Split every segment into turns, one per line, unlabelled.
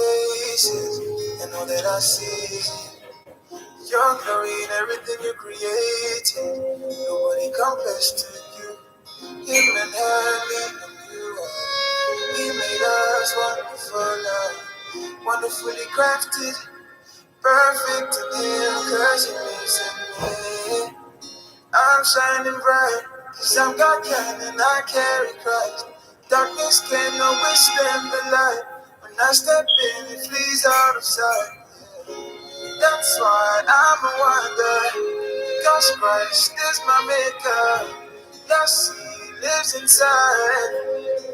faces and all that I see. Your glory in everything you created. Nobody compares to you. Him and heaven and you are. He made us wonderful, wonderfully crafted, perfect in Him, 'cause He lives in me. I'm shining bright, 'cause I'm God kind and I carry Christ. Darkness can't withstand the light. When I step in, it flees out of sight. That's why I'm a wonder. 'Cause Christ is my maker. Yes, He lives inside.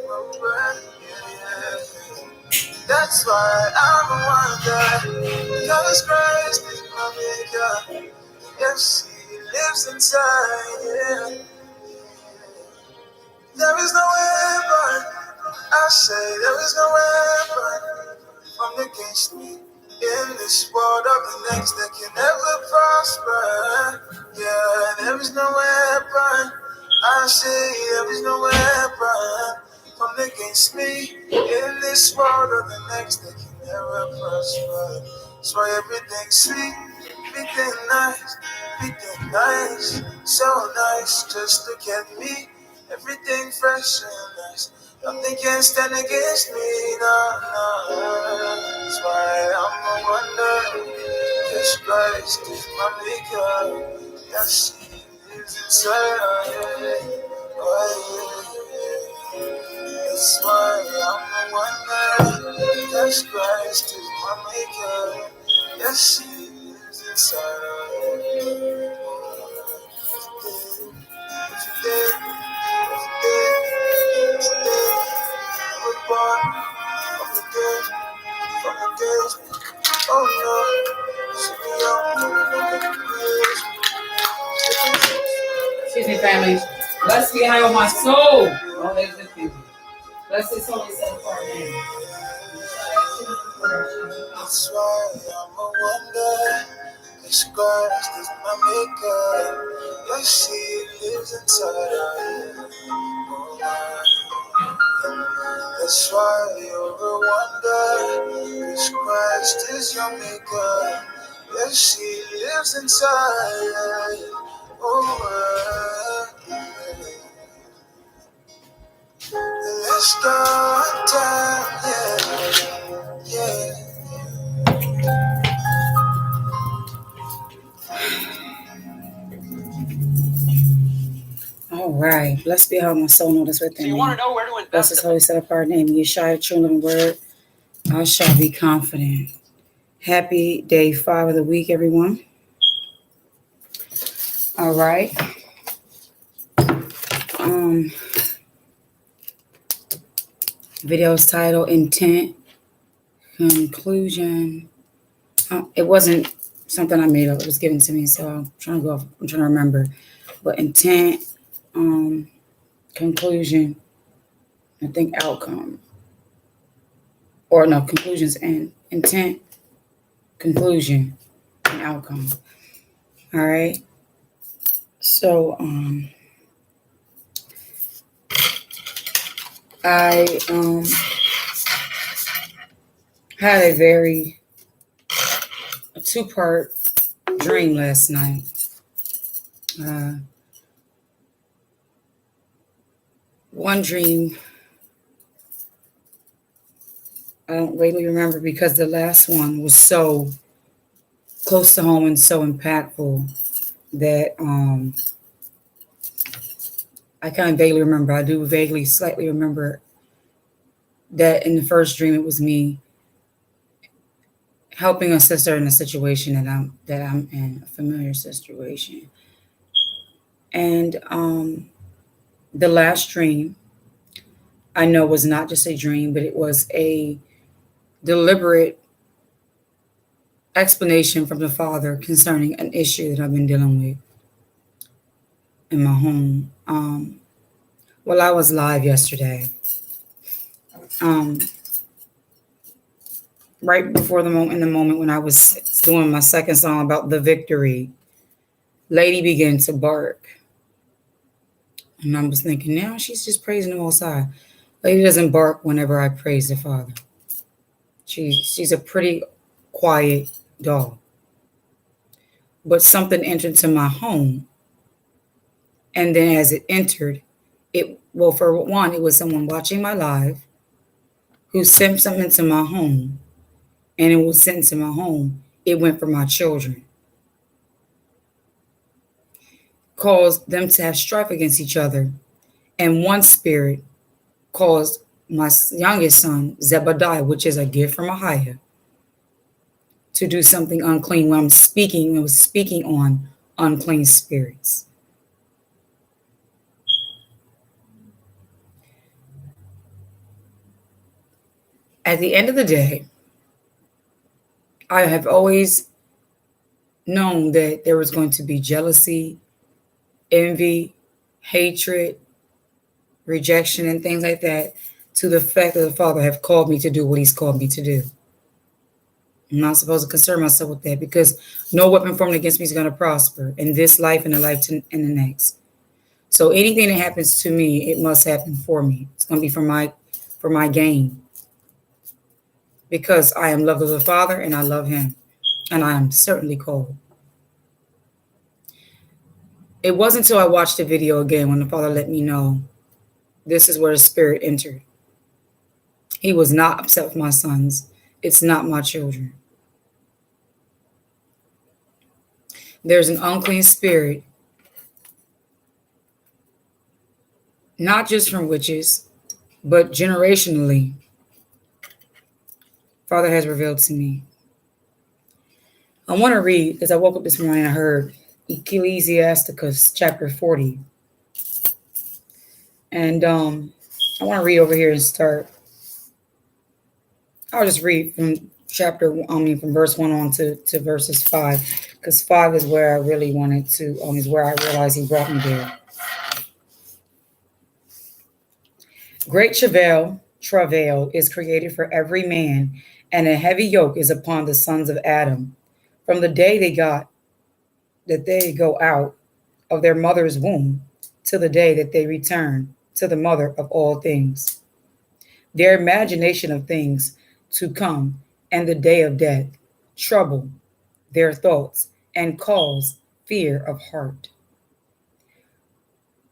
Oh, yeah. That's why I'm a wonder. 'Cause Christ is my maker. Yes, He lives inside. Yeah. There is no weapon. I say there is no weapon formed against me in this world of the next that can never prosper. Yeah, there is no weapon. I say there is no weapon formed against me in this world of the next that can never prosper. That's why everything's sweet, everything nice, so nice. Just look at me, everything fresh and nice. Nothing can stand against me, no, no. That's why I'm a wonder. Yes, Christ is my maker. Yes, He lives inside of me. Oh, yeah. That's why I'm a wonder. Yes, Christ is my maker. Yes, He lives inside of me.
Excuse me, family. Blessed be high on my soul. Oh, there's the thing. Blessed is holy set apart name.
That's why I'm a wonder. This Christ is my maker. Yes, He lives inside of me. That's why you're a wonder. This Christ is your maker. Yes, He lives inside. Oh, let's start time, yeah.
All right. Blessed be how my soul knows within me. So you want to know where to invest? Blessed is holy set apart name. Yeshua, true living word. I shall be confident. Happy day 5 of the week, everyone. All right. Video's title, Intent, Conclusion. It wasn't something I made up. It was given to me, so I'm trying to remember. But intent, conclusion, I think outcome. Or no, conclusions and intent, conclusion, and outcome. All right. So I had a 2-part dream last night. One dream I don't vaguely remember because the last one was so close to home and so impactful that I kind of vaguely remember. I do slightly remember that in the first dream it was me helping a sister in a situation that I'm in, a familiar situation. And the last dream I know was not just a dream, but it was a deliberate explanation from the Father concerning an issue that I've been dealing with in my home. Well, I was live yesterday. Right before in the moment when I was doing my second song about the victory, Lady began to bark. And I was thinking, now she's just praising the Most High. Lady doesn't bark whenever I praise the Father. She's a pretty quiet dog. But something entered into my home. And then as it entered, for one, it was someone watching my live who sent something to my home. And it was sent to my home. It went for my children. Caused them to have strife against each other. And one spirit caused my youngest son, Zebediah, which is a gift from Ahiah, to do something unclean when I was speaking on unclean spirits. At the end of the day, I have always known that there was going to be jealousy, envy, hatred, rejection, and things like that, to the fact that the Father have called me to do what he's called me to do. I'm not supposed to concern myself with that, because no weapon formed against me is going to prosper in this life and the life in the next. So anything that happens to me, it must happen for me. It's going to be for my gain, because I am loved of the Father and I love him, and I am certainly called. It wasn't until I watched the video again when the Father let me know this is where the Spirit entered. He was not upset with my sons. It's not my children. There's an unclean spirit, not just from witches, but generationally, Father has revealed to me. I want to read, as I woke up this morning, I heard Ecclesiasticus chapter 40. And I want to read over here and start. I'll just read from from verse 1 on to verses 5, because 5 is where I really wanted to, is where I realized he brought me there. Great travail is created for every man, and a heavy yoke is upon the sons of Adam, from the day they go out of their mother's womb, till the day that they return to the mother of all things. Their imagination of things to come and the day of death trouble their thoughts and cause fear of heart.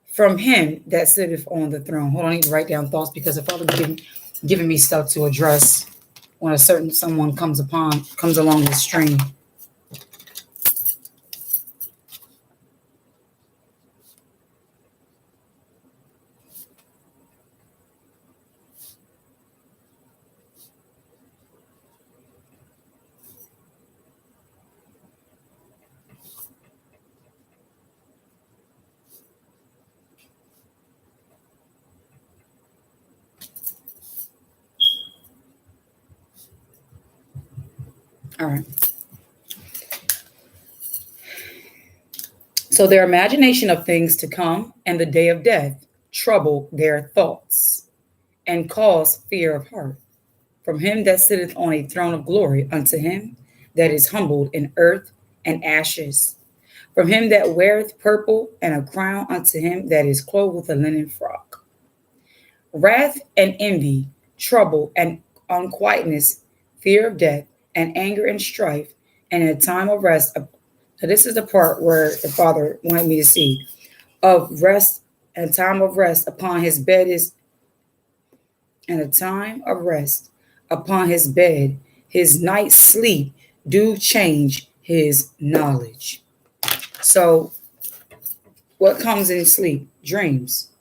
From him that sitteth on the throne. Hold on, I need to write down thoughts, because the Father giving me stuff to address when someone comes along the stream. All right. So their imagination of things to come and the day of death trouble their thoughts and cause fear of heart. From him that sitteth on a throne of glory unto him that is humbled in earth and ashes. From him that weareth purple and a crown unto him that is clothed with a linen frock. Wrath and envy, trouble and unquietness, fear of death, and anger and strife, and a time of rest. So this is the part where the Father wanted me to see. Of rest, and time of rest upon his bed is, and a time of rest upon his bed, his night's sleep do change his knowledge. So what comes in sleep? Dreams.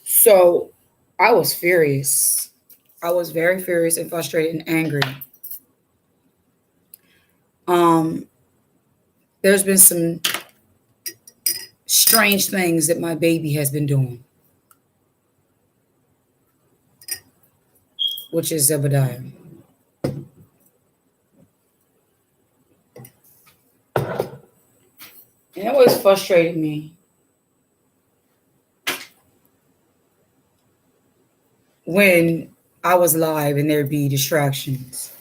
So I was furious. I was very furious and frustrated and angry. There's been some strange things that my baby has been doing, which is Zebediah. And it always frustrated me when I was live and there'd be distractions.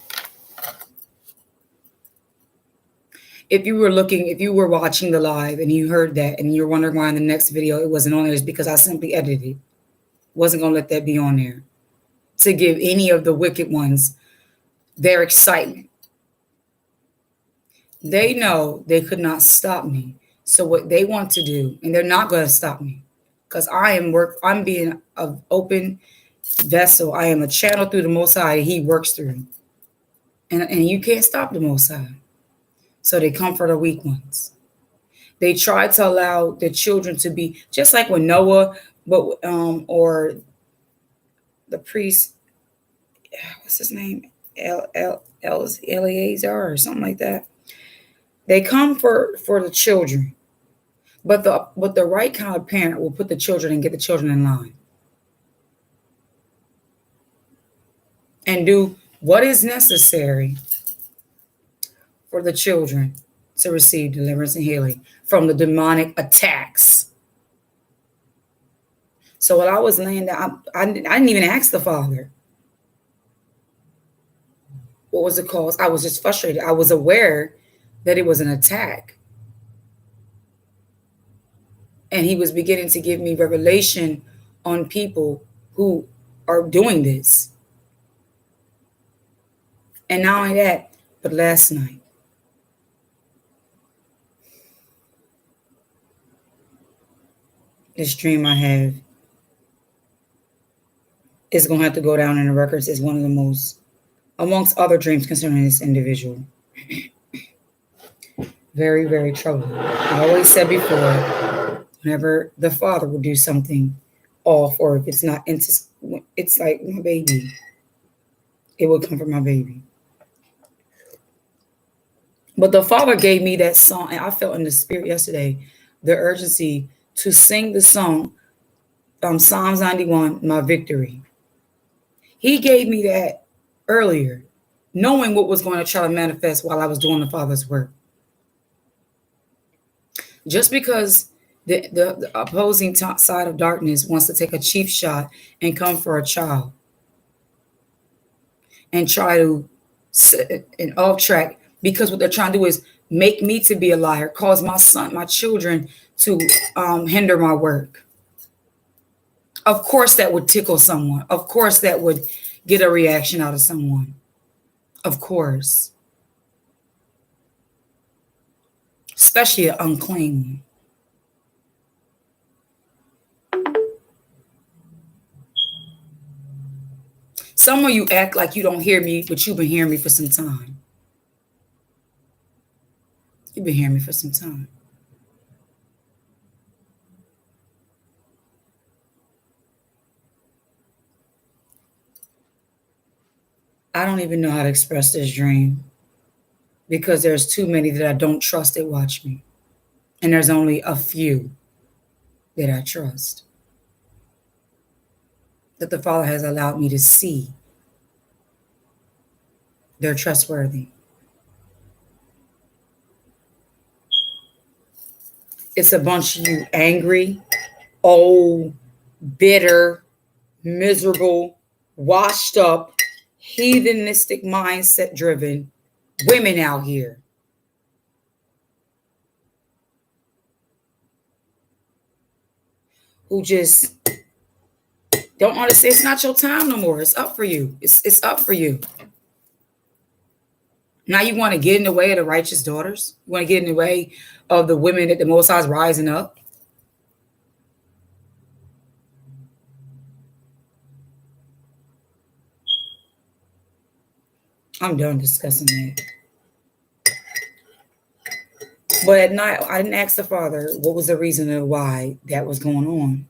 If you were watching the live and you heard that and you're wondering why in the next video it wasn't on there, it's because I simply edited it. Wasn't going to let that be on there. to give any of the wicked ones their excitement. They know they could not stop me. So what they want to do, and they're not going to stop me, because I'm being an open vessel. I am a channel through the Most High. He works through. And you can't stop the Most High. So they comfort the weak ones. They try to allow the children to be just like when Noah, or the priest, what's his name, Eleazar or something like that. They come for the children, but the right kind of parent will put the children and get the children in line and do what is necessary for the children to receive deliverance and healing from the demonic attacks. So while I was laying down, I didn't even ask the Father what was the cause. I was just frustrated. I was aware that it was an attack. And he was beginning to give me revelation on people who are doing this. And not only that, but last night, this dream I have is going to have to go down in the records as one of the most, amongst other dreams concerning this individual. Very, very troubling. I always said before, whenever the Father will do something off, or if it's not into, it's like my baby. It will come from my baby. But the Father gave me that song, and I felt in the spirit yesterday the urgency to sing the song, Psalms 91, My Victory. He gave me that earlier, knowing what was going to try to manifest while I was doing the Father's work. Just because the opposing side of darkness wants to take a cheap shot and come for a child and try to sit and off track, because what they're trying to do is make me to be a liar, cause my children to hinder my work. Of course that would tickle someone. Of course that would get a reaction out of someone. Of course. Especially an unclean one. Some of you act like you don't hear me, but you've been hearing me for some time. You've been hearing me for some time. I don't even know how to express this dream, because there's too many that I don't trust that watch me. And there's only a few that I trust, that the Father has allowed me to see. They're trustworthy. It's a bunch of you angry, old, bitter, miserable, washed up, heathenistic mindset driven women out here. Who just don't understand it's not your time no more. It's up for you. It's up for you. Now you want to get in the way of the righteous daughters? You want to get in the way of the women that the Most High is rising up? I'm done discussing that. But at night, I didn't ask the Father what was the reason of why that was going on.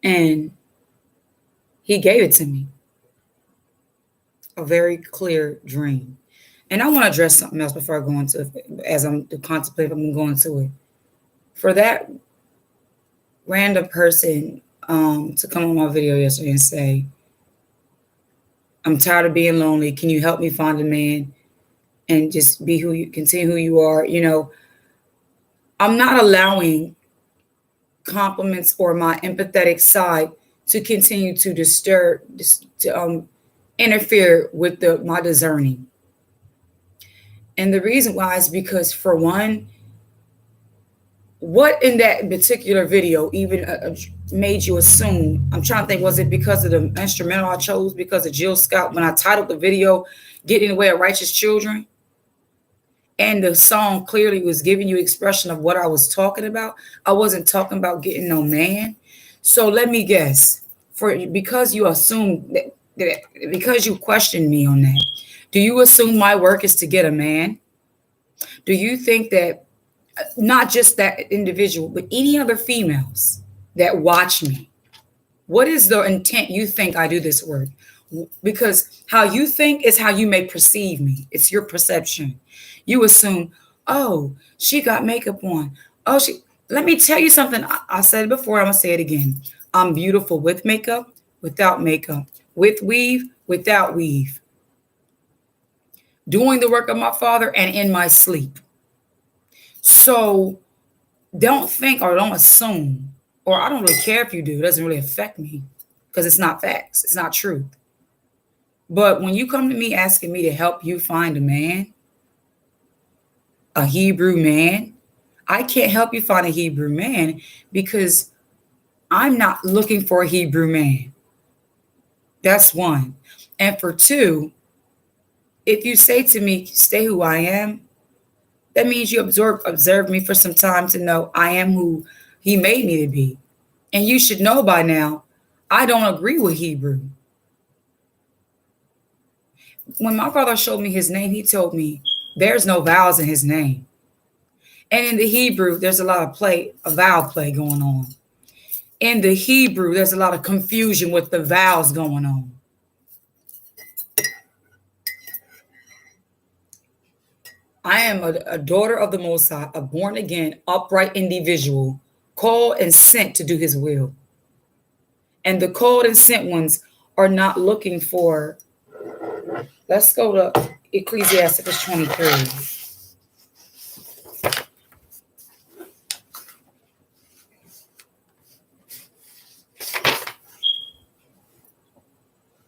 And he gave it to me. A very clear dream. And I want to address something else before I go into it, as I'm contemplating, I'm going to it. For that random person to come on my video yesterday and say, I'm tired of being lonely. Can you help me find a man and just be continue who you are? You know, I'm not allowing compliments or my empathetic side to continue to interfere with my discerning. And the reason why is because, for one, What in that particular video even made you assume? I'm trying to think, was it because of the instrumental I chose, because of Jill Scott, when I titled the video Getting in the Way of Righteous Children, and the song clearly was giving you expression of what I was talking about? I wasn't talking about getting no man. So let me guess, because you assume that because you questioned me on that, do you assume my work is to get a man? Do you think that not just that individual, but any other females that watch me, what is the intent you think I do this work? Because how you think is how you may perceive me. It's your perception. You assume, oh, she got makeup on. Oh, let me tell you something. I said it before, I'm gonna say it again. I'm beautiful with makeup, without makeup, with weave, without weave, doing the work of my Father and in my sleep. So don't think or don't assume, or I don't really care if you do. It doesn't really affect me because it's not facts. It's not truth. But when you come to me asking me to help you find a man, a Hebrew man, I can't help you find a Hebrew man because I'm not looking for a Hebrew man. That's one. And for two, if you say to me, stay who I am, that means you observe me for some time to know I am who he made me to be. And you should know by now, I don't agree with Hebrew. When my father showed me his name, he told me there's no vowels in his name. And in the Hebrew, there's a lot of vowel play going on. In the Hebrew, there's a lot of confusion with the vowels going on. I am a daughter of the Most High, a born again, upright individual, called and sent to do his will. And the called and sent ones are not looking for, let's go to Ecclesiastes 23.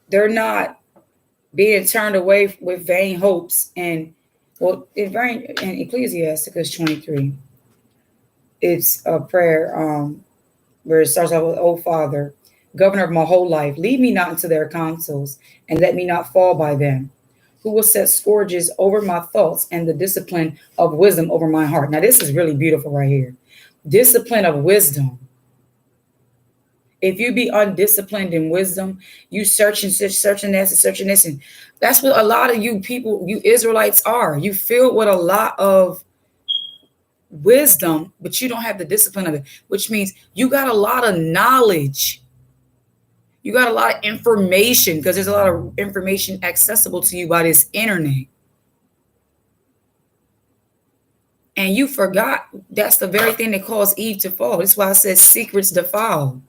They're not being turned away with vain hopes. And well, in Ecclesiastes 23, it's a prayer where it starts out with, "O Father, governor of my whole life, lead me not into their counsels, and let me not fall by them, who will set scourges over my thoughts and the discipline of wisdom over my heart." Now, this is really beautiful right here. Discipline of wisdom. If you be undisciplined in wisdom, you searching this, and that's what a lot of you people, you Israelites are. You filled with a lot of wisdom, but you don't have the discipline of it, which means you got a lot of knowledge. You got a lot of information because there's a lot of information accessible to you by this internet. And you forgot that's the very thing that caused Eve to fall. That's why I said secrets defile.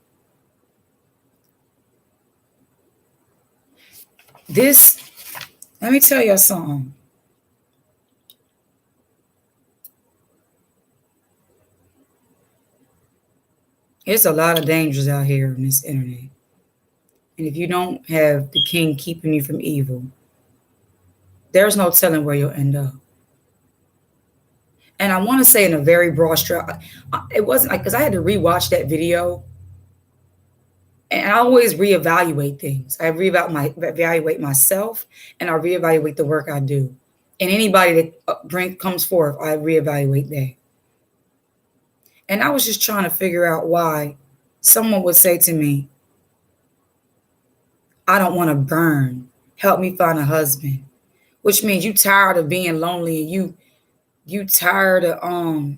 Let me tell y'all something. There's a lot of dangers out here in this internet. And if you don't have the king keeping you from evil, there's no telling where you'll end up. And I want to say in a very broad stroke, it wasn't like, because I had to rewatch that video. And I always reevaluate things. I reevaluate myself, and I reevaluate the work I do. And anybody that comes forth, I reevaluate that. And I was just trying to figure out why someone would say to me, I don't want to burn. Help me find a husband. Which means you tired of being lonely, and you tired of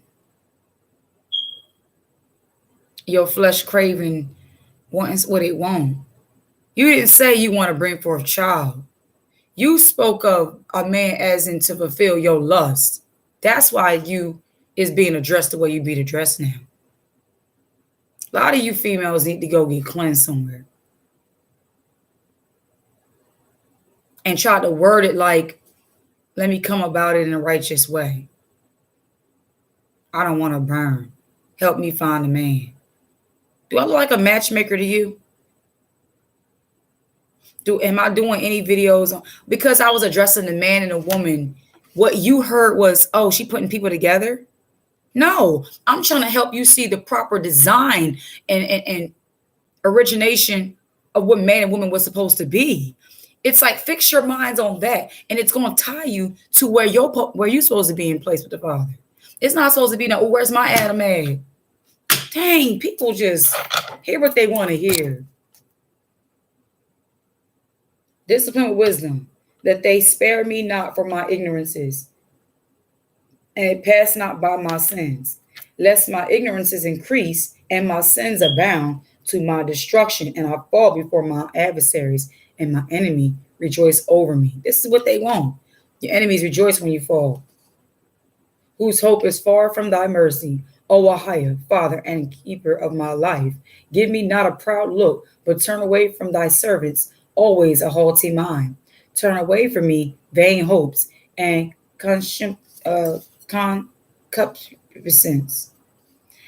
your flesh craving wants what it wants. You didn't say you want to bring forth a child. You spoke of a man as in to fulfill your lust. That's why you is being addressed the way you be addressed now. A lot of you females need to go get cleansed somewhere. And try to word it like, let me come about it in a righteous way. I don't want to burn. Help me find a man. Do I look like a matchmaker to you? Am I doing any videos because I was addressing the man and the woman? What you heard was, oh, she putting people together. No, I'm trying to help you see the proper design and origination of what man and woman was supposed to be. It's like fix your minds on that, and it's going to tie you to where you're supposed to be in place with the Father. It's not supposed to be no, oh, where's my Adam at? Dang, people just hear what they want to hear. Discipline with wisdom, that they spare me not for my ignorances, and pass not by my sins, lest my ignorances increase and my sins abound to my destruction, and I fall before my adversaries, and my enemy rejoice over me. This is what they want. Your enemies rejoice when you fall. Whose hope is far from thy mercy, O Ahia, Father and keeper of my life. Give me not a proud look, but turn away from thy servants always a haughty mind. Turn away from me vain hopes and concupiscence.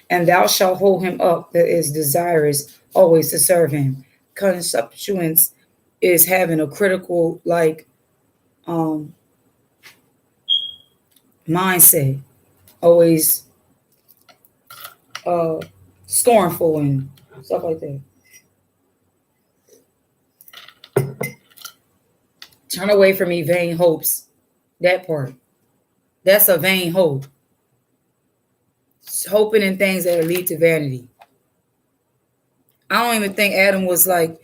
And thou shalt hold him up that is desirous always to serve him. Concupiscence is having a critical mindset, always scornful and stuff like that. Turn away from me vain hopes. That part. That's a vain hope. It's hoping in things that lead to vanity. I don't even think Adam was like,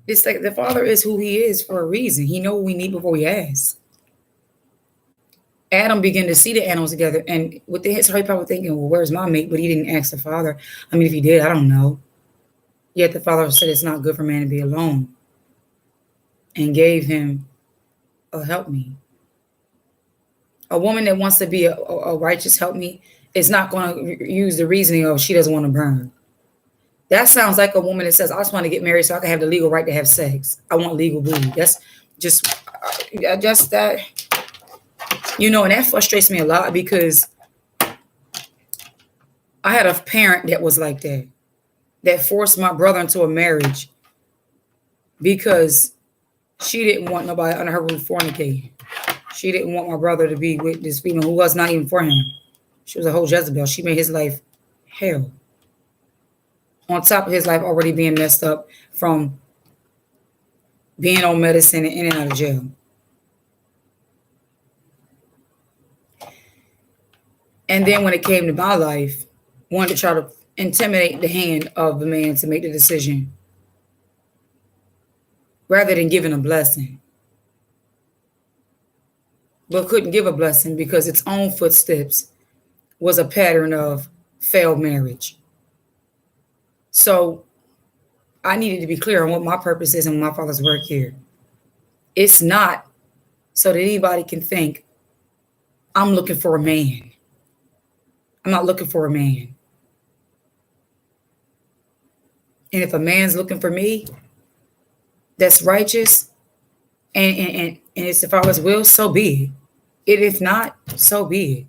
it's like the Father is who he is for a reason. He knows what we need before we ask. Adam began to see the animals together, and with his heart, he probably thinking, well, where's my mate? But he didn't ask the Father. I mean, if he did, I don't know. Yet the Father said it's not good for man to be alone, and gave him a helpmeet. A woman that wants to be a righteous helpmeet is not going to use the reasoning of she doesn't want to burn. That sounds like a woman that says, I just want to get married so I can have the legal right to have sex. I want legal booty. That's just that, and that frustrates me a lot because I had a parent that was like that forced my brother into a marriage because she didn't want nobody under her roof fornicating. She didn't want my brother to be with this female who was not even for him. She was a whole Jezebel. She made his life hell. On top of his life already being messed up from being on medicine and in and out of jail. And then when it came to my life, wanted to try to intimidate the hand of the man to make the decision rather than giving a blessing. But couldn't give a blessing because its own footsteps was a pattern of failed marriage. So I needed to be clear on what my purpose is and my Father's work here. It's not so that anybody can think I'm looking for a man. I'm not looking for a man. And if a man's looking for me, that's righteous, and it's the Father's will, so be it. If not, so be it.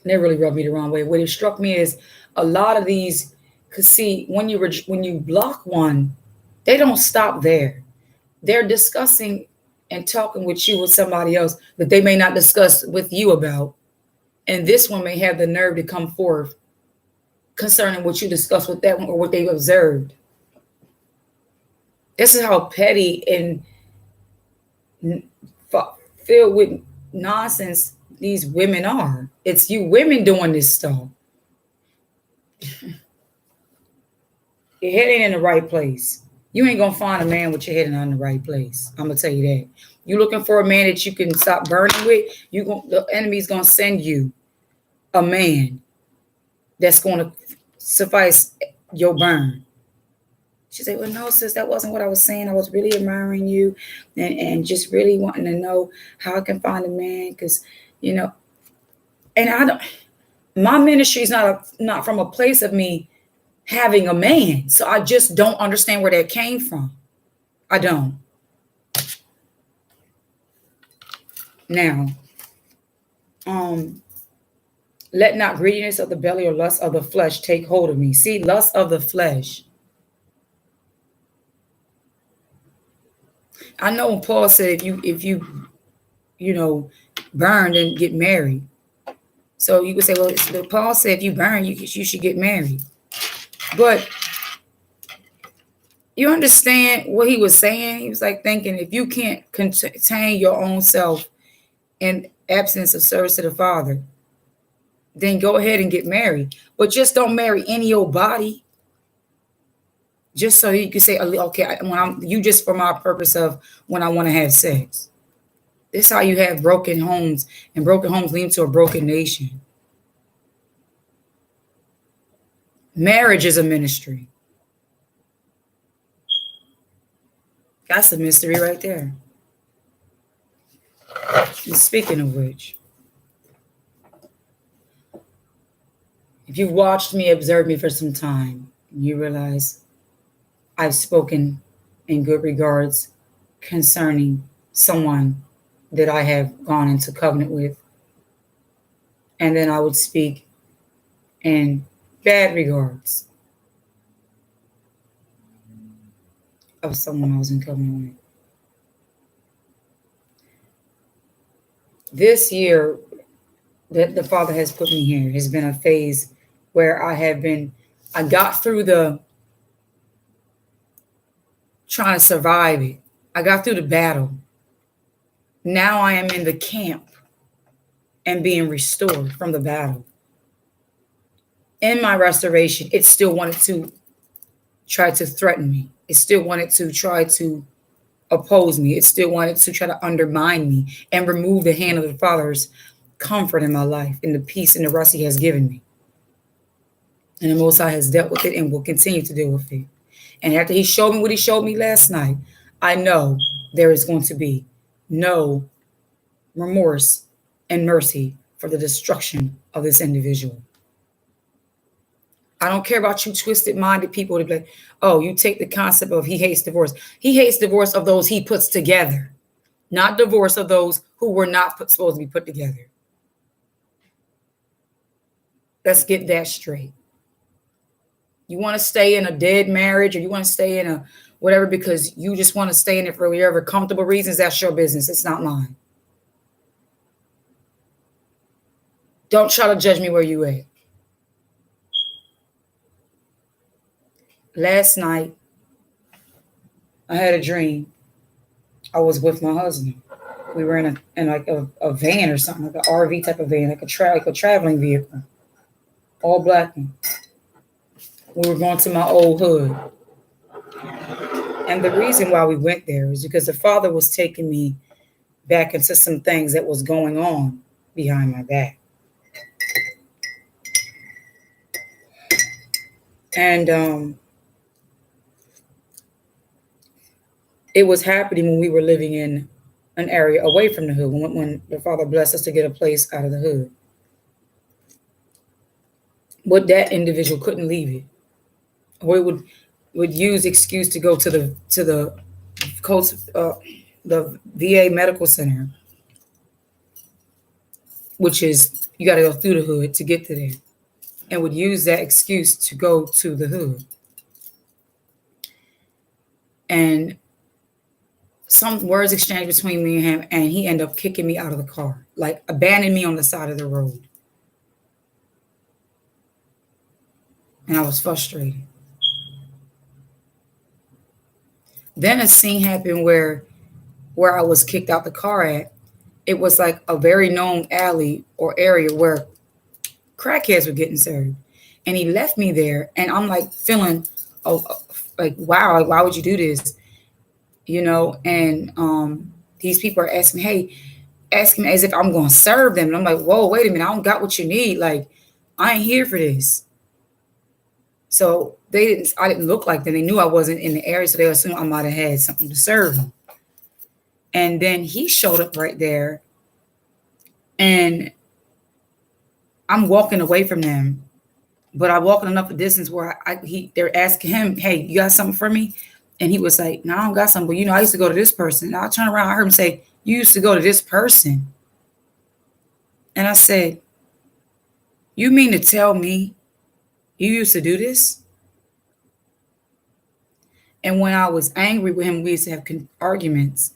And that really rubbed me the wrong way. What it struck me is a lot of these, because see, when you block one, they don't stop there. They're discussing and talking with you with somebody else that they may not discuss with you about. And this one may have the nerve to come forth concerning what you discussed with that one or what they've observed. This is how petty and filled with nonsense these women are. It's you women doing this stuff. Your head ain't in the right place. You ain't gonna find a man with your head in the right place. I'm gonna tell you that. You looking for a man that you can stop burning with, the enemy's gonna send you a man that's gonna suffice your burn. She said, well, no, sis, that wasn't what I was saying. I was really admiring you and just really wanting to know how I can find a man because, and I don't, my ministry is not from a place of me having a man. So I just don't understand where that came from. I don't. Now, let not greediness of the belly or lust of the flesh take hold of me. See, lust of the flesh. I know when Paul said you know burn and get married. So you could say, well, Paul said if you burn, you should get married. But you understand what he was saying? He was like thinking if you can't contain your own self in absence of service to the Father, then go ahead and get married. But just don't marry any old body. Just so you can say, okay, when I'm you just for my purpose of when I want to have sex. This is how you have broken homes, and broken homes lead to a broken nation. Marriage is a ministry. That's a mystery right there. And speaking of which, if you've watched me, observed me for some time, you realize I've spoken in good regards concerning someone that I have gone into covenant with. And then I would speak in bad regards of someone I was in covenant with. This year that the Father has put me here has been a phase where I got through the trying to survive it. I got through the battle. Now I am in the camp and being restored from the battle. In my restoration, it still wanted to try to threaten me. It still wanted to try to oppose me. It still wanted to try to undermine me and remove the hand of the Father's comfort in my life and the peace and the rest he has given me. And the Most High has dealt with it and will continue to deal with it. And after he showed me what he showed me last night, I know there is going to be no remorse and mercy for the destruction of this individual. I don't care about you twisted-minded people to be like, oh, you take the concept of he hates divorce. He hates divorce of those he puts together, not divorce of those who were not supposed to be put together. Let's get that straight. You want to stay in a dead marriage, or you want to stay in a whatever because you just want to stay in it for whatever comfortable reasons, that's your business. It's not mine. Don't try to judge me where you at. Last night, I had a dream. I was with my husband. We were in like a van or something, like an RV type of van, like a traveling vehicle, all black one. We were going to my old hood. And the reason why we went there is because the Father was taking me back into some things that was going on behind my back. And it was happening when we were living in an area away from the hood, when the Father blessed us to get a place out of the hood. But that individual couldn't leave it. We would use excuse to go to the VA medical center, which is you got to go through the hood to get to there, and would use that excuse to go to the hood. And some words exchanged between me and him, and he ended up kicking me out of the car, like abandoning me on the side of the road. And I was frustrated. Then a scene happened where I was kicked out the car at. It was like a very known alley or area where crackheads were getting served. And he left me there. And I'm like feeling, like, wow, like, why would you do this? You know, and these people are asking me as if I'm going to serve them. And I'm like, whoa, wait a minute. I don't got what you need. Like, I ain't here for this. So I didn't look like them. They knew I wasn't in the area, so they assumed I might have had something to serve them. And then he showed up right there, and I'm walking away from them, but I'm walking enough a distance where they're asking him, hey, you got something for me? And he was like, no, I don't got something, but you know, I used to go to this person. And I turned around, I heard him say, you used to go to this person. And I said, you mean to tell me you used to do this? And when I was angry with him, we used to have arguments.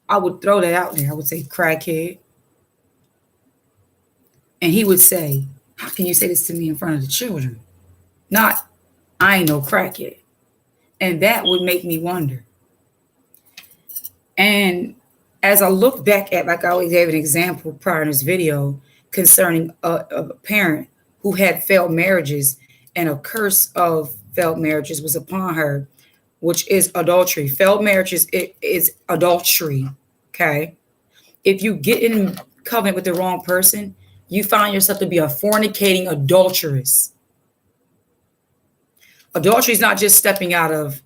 I would throw that out there. I would say, crackhead. And he would say, how can you say this to me in front of the children? Not, I ain't no crackhead. And that would make me wonder. And as I look back at, like I always gave an example prior in this video concerning a parent who had failed marriages, and a curse of failed marriages was upon her, which is adultery. Failed marriages, it is adultery, okay? If you get in covenant with the wrong person, you find yourself to be a fornicating adulteress. Adultery is not just stepping out of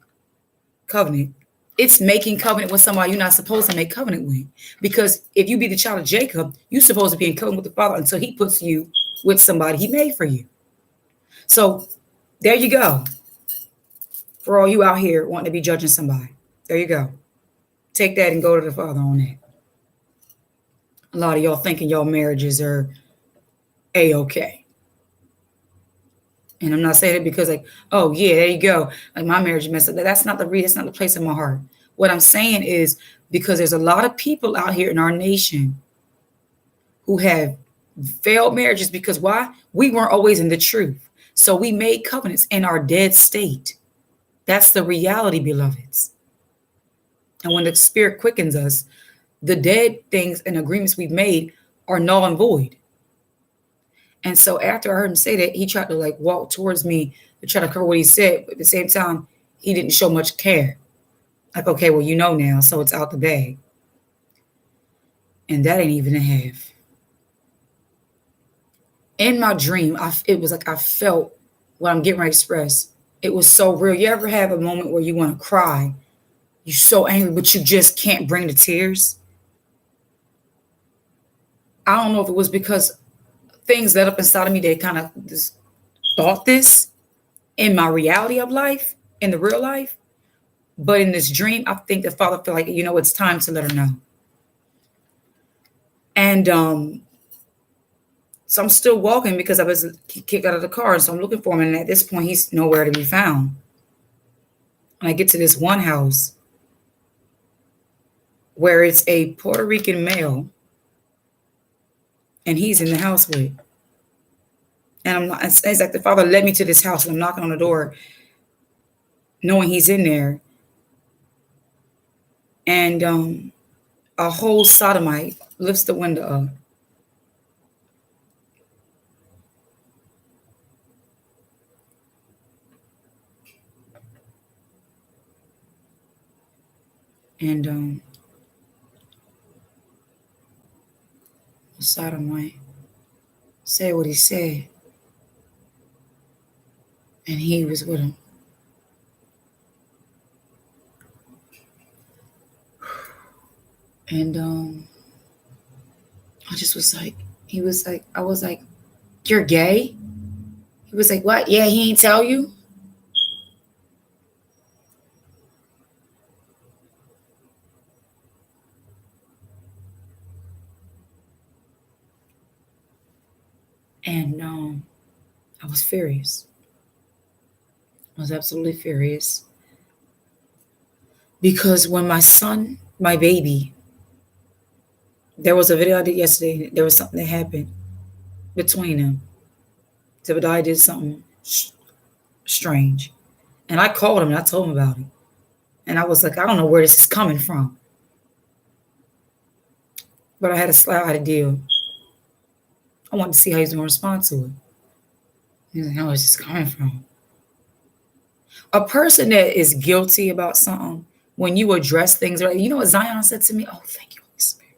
covenant. It's making covenant with somebody you're not supposed to make covenant with. Because if you be the child of Jacob, you're supposed to be in covenant with the Father until he puts you with somebody he made for you. So there you go. For all you out here wanting to be judging somebody, there you go. Take that and go to the Father on that. A lot of y'all thinking y'all marriages are A-okay. And I'm not saying it because like, oh yeah, there you go. Like my marriage messed up. That's not the place in my heart. What I'm saying is because there's a lot of people out here in our nation who have failed marriages because why? We weren't always in the truth. So we made covenants in our dead state. That's the reality, beloveds. And when the Spirit quickens us, the dead things and agreements we've made are null and void. And so after I heard him say that, he tried to like walk towards me to try to cover what he said. But at the same time, he didn't show much care. Like, okay, well, you know now, so it's out the bag. And that ain't even a half. In my dream, it was like I felt what I'm getting ready to express. It was so real. You ever have a moment where you want to cry? You're so angry, but you just can't bring the tears? I don't know if it was because things led up inside of me that kind of just thought this in my reality of life, in the real life. But in this dream, I think the Father felt like, it's time to let her know. And so I'm still walking because I was kicked out of the car. And so I'm looking for him. And at this point, he's nowhere to be found. And I get to this one house where it's a Puerto Rican male. And he's in the house with. And it's like the Father led me to this house. And I'm knocking on the door, knowing he's in there. And a whole sodomite lifts the window up. And the sodomite said what he said. And he was with him. And I just was like, I was like, you're gay? He was like, what? Yeah, he ain't tell you? And I was furious. I was absolutely furious. Because when my son, my baby, there was a video I did yesterday. There was something that happened between them. Zebediah did something strange. And I called him and I told him about it. And I was like, I don't know where this is coming from. But I had to slide a deal. I wanted to see how he's going to respond to it. He was like, where's this coming from? A person that is guilty about something, when you address things, right? You know what Zion said to me? Oh, thank you, Holy Spirit.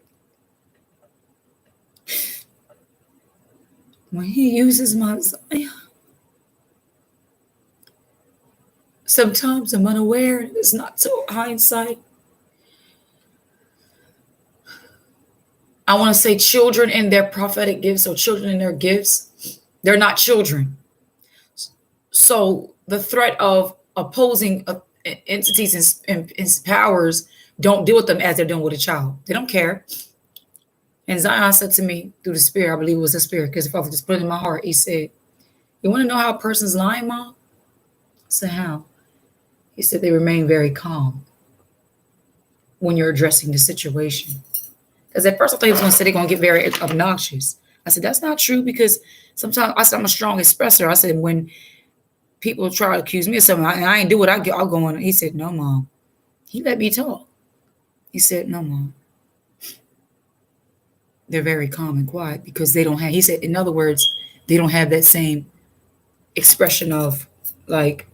When he uses my Zion, sometimes I'm unaware. It's not so hindsight. I want to say children in their prophetic gifts or children in their gifts, they're not children. So the threat of opposing entities and powers don't deal with them as they're doing with a child. They don't care. And Zion said to me through the Spirit, I believe it was the Spirit, because the Father just put it in my heart. He said, you want to know how a person's lying, Mom? I said, how? He said they remain very calm when you're addressing the situation. Because at first I thought he was going to say they're going to get very obnoxious. I said, that's not true, because sometimes I said I'm a strong expressor. I said, when people try to accuse me of something and I ain't do it, I'll go on. He said, no, Mom. He let me talk. He said, no, Mom. They're very calm and quiet because they don't have, he said, in other words, they don't have that same expression of like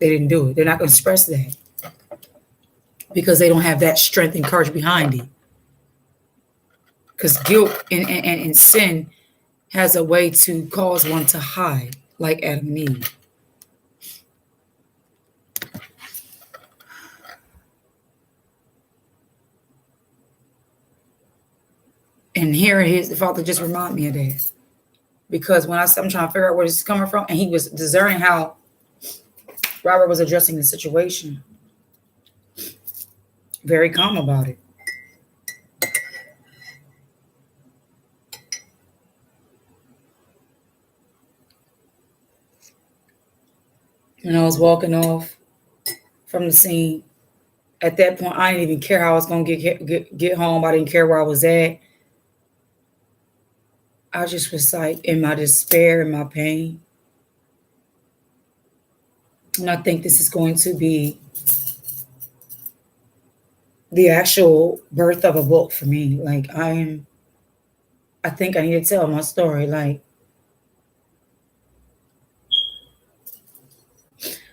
they didn't do it. They're not going to express that because they don't have that strength and courage behind it. Because guilt and sin has a way to cause one to hide, like Adam and Eve. And here it is, the Father just reminded me of that. Because when I'm trying to figure out where this is coming from, and he was discerning how Robert was addressing the situation. Very calm about it. When I was walking off from the scene, at that point, I didn't even care how I was going to get home. I didn't care where I was at. I just was like in my despair and my pain. And I think this is going to be the actual birth of a book for me. Like I think I need to tell my story. Like,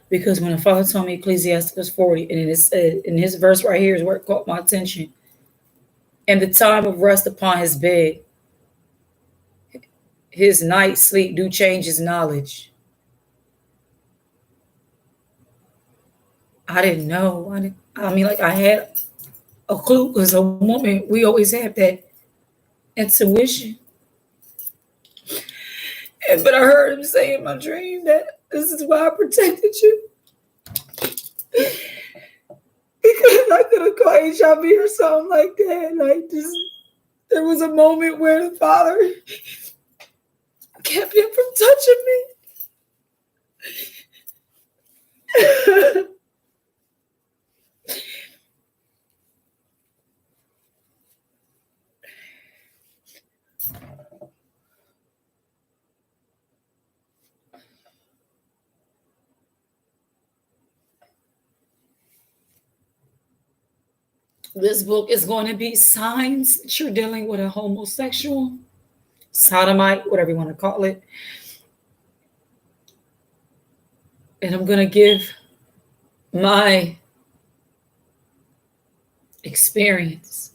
because when the Father told me Ecclesiastes 40, and it said, in his verse right here is where it caught my attention. And the time of rest upon his bed, his night sleep do change his knowledge. I didn't know. I had a clue, because a woman, we always have that intuition. But I heard him say in my dream that this is why I protected you. Because I could have called HIV or something like that. Like this, there was a moment where the Father kept him from touching me. This book is going to be signs that you're dealing with a homosexual, sodomite, whatever you want to call it. And I'm going to give my experience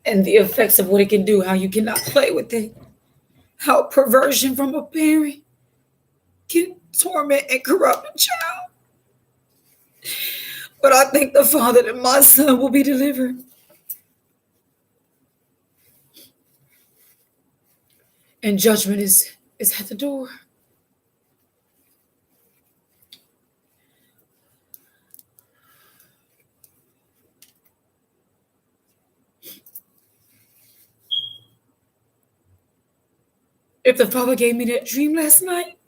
and the effects of what it can do, how you cannot play with it, how perversion from a parent can torment and corrupt a child. But I thank the Father that my son will be delivered. And judgment is at the door. If the Father gave me that dream last night,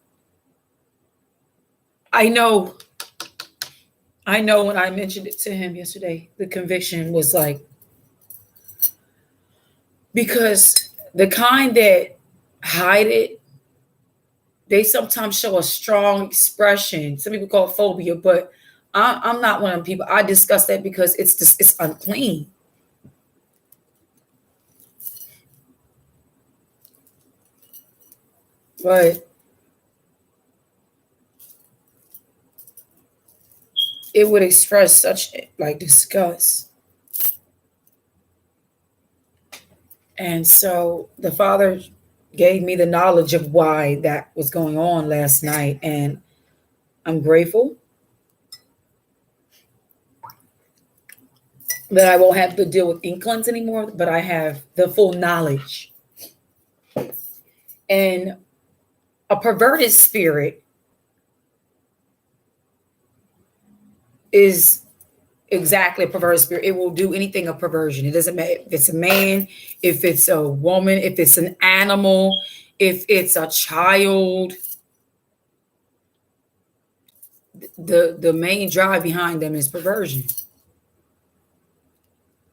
I know when I mentioned it to him yesterday, the conviction was like, because the kind that hide it, they sometimes show a strong expression. Some people call it phobia, but I'm not one of them people. I discuss that because it's unclean. But it would express such like disgust. And so the Father gave me the knowledge of why that was going on last night. And I'm grateful that I won't have to deal with inklings anymore, but I have the full knowledge. And a perverted spirit is exactly a perverted spirit. It will do anything of perversion. It doesn't matter if it's a man, if it's a woman, if it's an animal, if it's a child. the main drive behind them is perversion.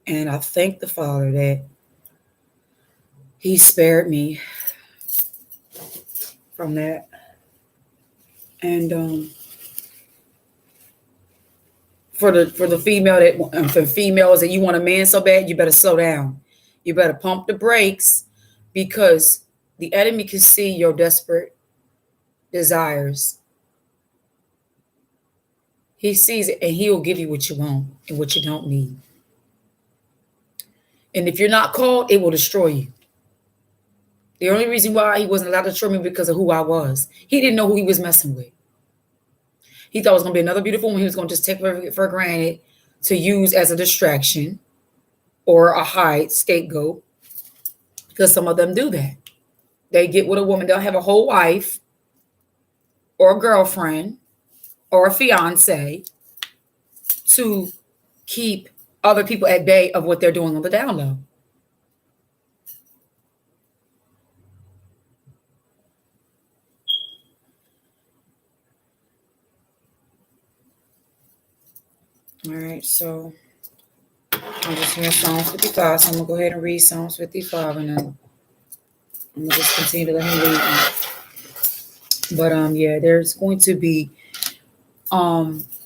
And I thank the Father that He spared me from that. And for the female that for females that you want a man so bad, you better slow down. You better pump the brakes, because the enemy can see your desperate desires. He sees it, and he'll give you what you want and what you don't need. And if you're not called, it will destroy you. The only reason why he wasn't allowed to destroy me because of who I was. He didn't know who he was messing with. He thought it was going to be another beautiful woman he was going to just take for granted to use as a distraction or a hide scapegoat, because some of them do that. They get with a woman, they'll have a whole wife or a girlfriend or a fiance to keep other people at bay of what they're doing on the down low. All right, so I'm just here in Psalms 55, so I'm going to go ahead and read Psalms 55, and then I'm going to just continue to let him read me. But yeah, there's going to be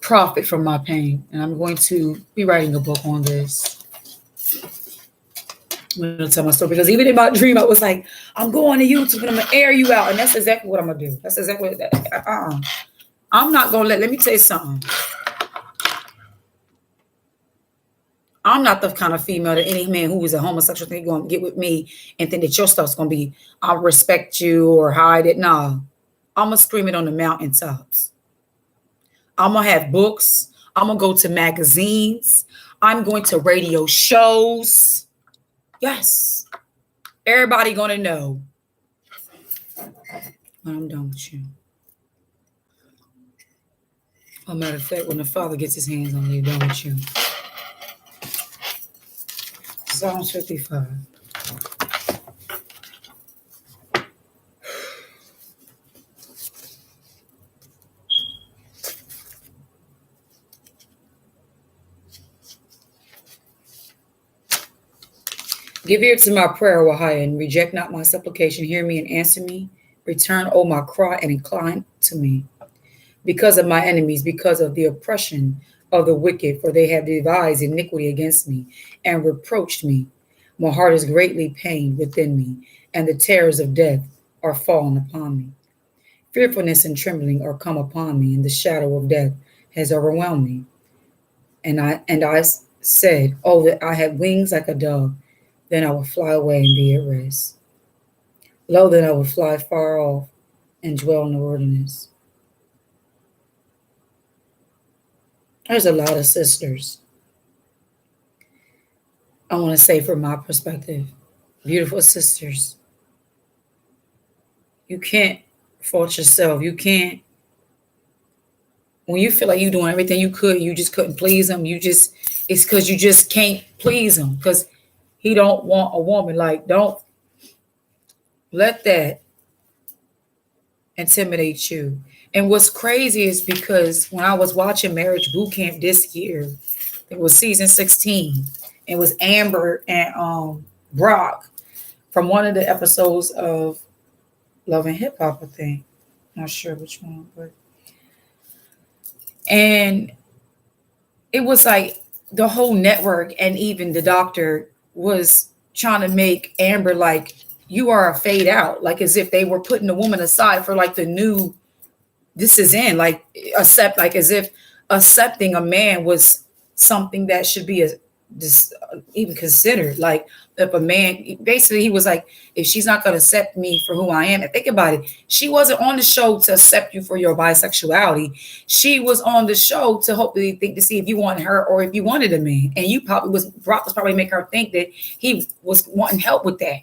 profit from my pain, and I'm going to be writing a book on this. I'm going to tell my story, because even in my dream, I was like, I'm going to YouTube and I'm going to air you out, and that's exactly what I'm going to do. That's exactly what I'm not going to let me tell you something. I'm not the kind of female that any man who is a homosexual think going to get with me and think that your stuff's going to be, I'll respect you or hide it. No, I'm going to scream it on the mountaintops. I'm going to have books. I'm going to go to magazines. I'm going to radio shows. Yes. Everybody going to know when I'm done with you. As a matter of fact, when the Father gets his hands on you, done with you. Psalms 55. Give ear to my prayer, Wahaya, and reject not my supplication. Hear me and answer me. Return, O my cry, and incline to me. Because of my enemies, because of the oppression of the wicked, for they have devised iniquity against me and reproached me. My heart is greatly pained within me, and the terrors of death are fallen upon me. Fearfulness and trembling are come upon me, and the shadow of death has overwhelmed me. And I said, oh, that I had wings like a dove, then I would fly away and be at rest. Lo, then I would fly far off and dwell in the wilderness. There's a lot of sisters. I want to say from my perspective, beautiful sisters, you can't fault yourself. You can't, when you feel like you're doing everything you could, you just couldn't please him. It's because you just can't please him, because he don't want a woman. Like, don't let that intimidate you. And what's crazy is because when I was watching Marriage Boot Camp this year, it was season 16. It was Amber and Brock from one of the episodes of Love and Hip Hop, I think. Not sure which one, but. And it was like the whole network and even the doctor was trying to make Amber like, you are a fade out, like as if they were putting the woman aside for like the new, this is in, like accept, like as if accepting a man was something that should be even considered. Like if a man, basically he was like, if she's not going to accept me for who I am, and think about it, she wasn't on the show to accept you for your bisexuality. She was on the show to hopefully think to see if you wanted her or if you wanted a man. And Brock was probably making her think that he was wanting help with that.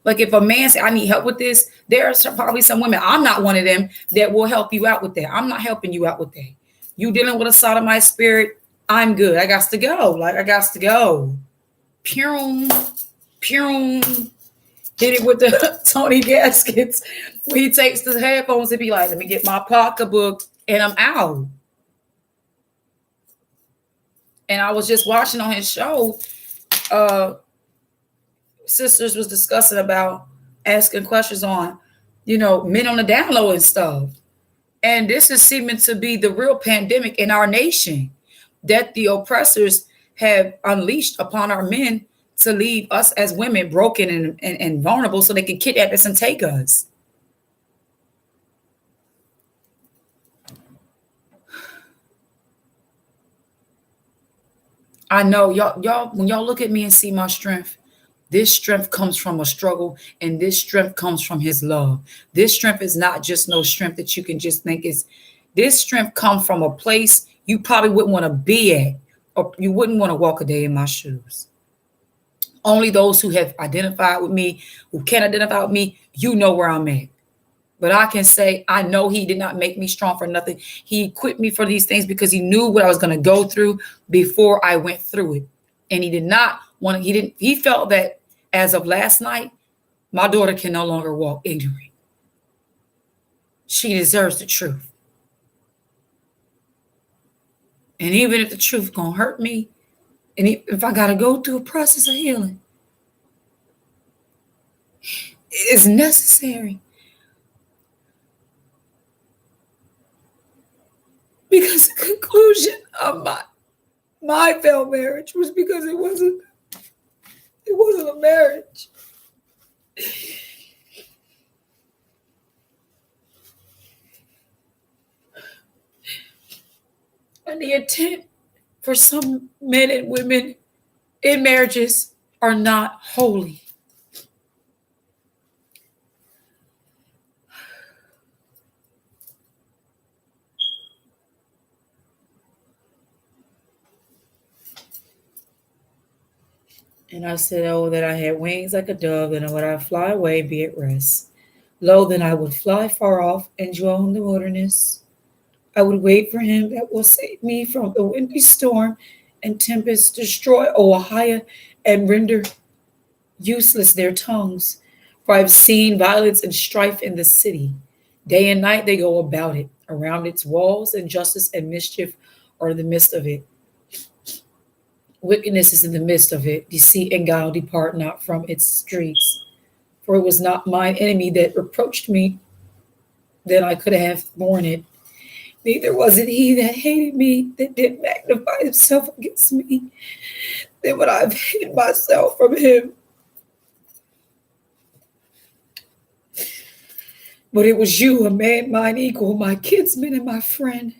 Like if a man said, I need help with this, there's probably some women, I'm not one of them, that will help you out with that. I'm not helping you out with that. You dealing with a sodomite spirit, I'm good. I got to go. Like I got to go. Pew. Hit it with the Tony Gaskets. When he takes the headphones and be like, let me get my pocketbook and I'm out. And I was just watching on his show, uh, sisters was discussing about asking questions on, men on the down low and stuff. And this is seeming to be the real pandemic in our nation that the oppressors have unleashed upon our men to leave us as women broken and vulnerable so they can kidnap us and take us. I know y'all, when y'all look at me and see my strength, this strength comes from a struggle, and this strength comes from his love. This strength is not just no strength that you can just think is. This strength comes from a place you probably wouldn't want to be at, or you wouldn't want to walk a day in my shoes. Only those who have identified with me, who can identify with me, you know where I'm at. But I can say, I know he did not make me strong for nothing. He equipped me for these things because he knew what I was going to go through before I went through it. And he did not want to, he felt that as of last night, my daughter can no longer walk ignorant. She deserves the truth. And even if the truth gonna hurt me, and if I gotta go through a process of healing, it is necessary. Because the conclusion of my failed marriage was because it wasn't a marriage. And the intent for some men and women in marriages are not holy. And I said, oh, that I had wings like a dove, and would I fly away, be at rest. Lo, then I would fly far off and dwell in the wilderness. I would wait for him that will save me from the windy storm and tempest, destroy Ohio and render useless their tongues. For I have seen violence and strife in the city. Day and night they go about it, around its walls, and justice and mischief are in the midst of it. Wickedness is in the midst of it. Deceit and guile depart not from its streets. For it was not mine enemy that reproached me, that I could have borne it. Neither was it he that hated me, that did magnify himself against me. Then would I have hid myself from him. But it was you, a man mine equal, my kinsman and my friend.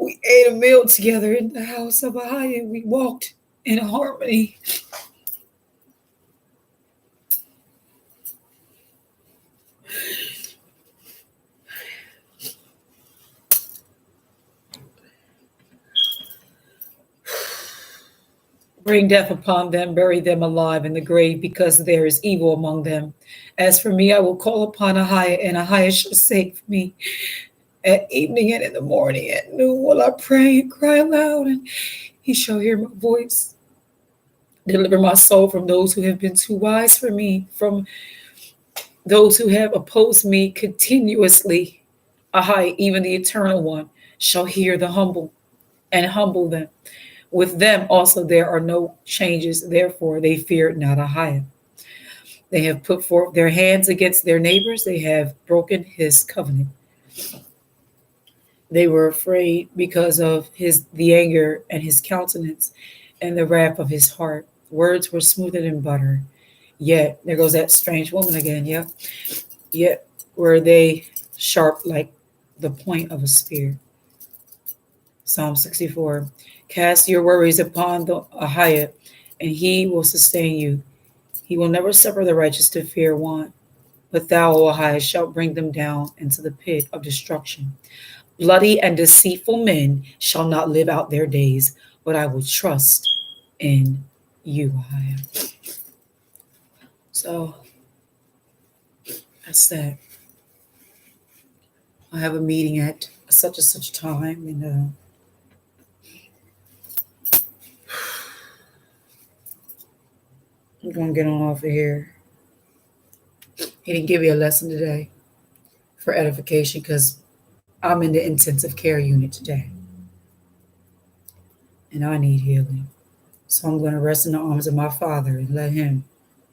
We ate a meal together in the house of Ahia, and we walked in harmony. Bring death upon them, bury them alive in the grave, because there is evil among them. As for me, I will call upon Ahia, and Ahia shall save me. At evening and in the morning, at noon will I pray and cry aloud, and he shall hear my voice. Deliver my soul from those who have been too wise for me, from those who have opposed me continuously. Ahai, even the Eternal One, shall hear the humble and humble them. With them also there are no changes, therefore they fear not Ahai. They have put forth their hands against their neighbors, they have broken his covenant. They were afraid because of the anger and his countenance and the wrath of his heart. Words were smoother than butter. Yet, there goes that strange woman again, yeah. Yet were they sharp like the point of a spear. Psalm 64. Cast your worries upon the Ahia, and he will sustain you. He will never suffer the righteous to fear want. But thou, O Ahia, shalt bring them down into the pit of destruction. Bloody and deceitful men shall not live out their days, but I will trust in you, Ahia. So that's that. I have a meeting at such and such time, and I'm going to get on off of here. He didn't give me a lesson today for edification because I'm in the intensive care unit today. and I need healing. So I'm going to rest in the arms of my Father and let Him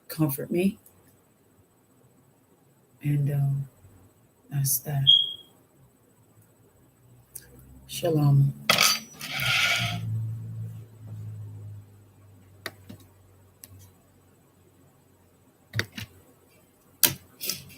comfort me. And that's that. Shalom.